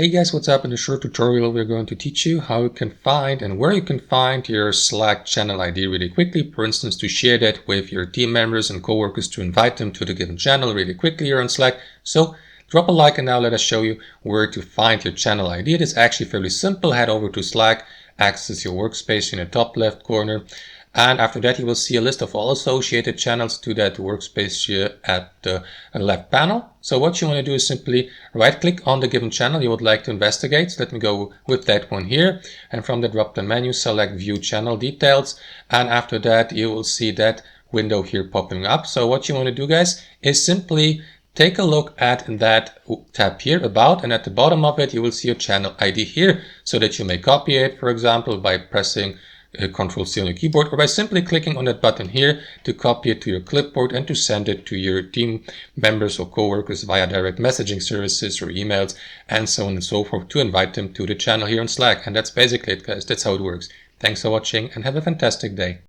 Hey guys, what's up? In this short tutorial, we're going to teach you how you can find and where you can find your Slack channel ID really quickly. For instance, to share that with your team members and coworkers to invite them to the given channel really quickly here on Slack. So drop a like and now let us show you where to find your channel ID. It is actually fairly simple. Head over to Slack, access your workspace in the top left corner. And after that, you will see a list of all associated channels to that workspace here at the left panel. So what you want to do is simply right click on the given channel you would like to investigate. So let me go with that one here. And from the drop-down menu, select View Channel Details. And after that, you will see that window here popping up. So what you want to do, guys, is simply take a look at that tab here, About, and at the bottom of it, you will see your channel ID here so that you may copy it, for example, by pressing Ctrl+C on your keyboard, or by simply clicking on that button here to copy it to your clipboard and to send it to your team members or coworkers via direct messaging services or emails and so on and so forth to invite them to the channel here on Slack. And that's basically it, guys. That's how it works. Thanks for watching and have a fantastic day.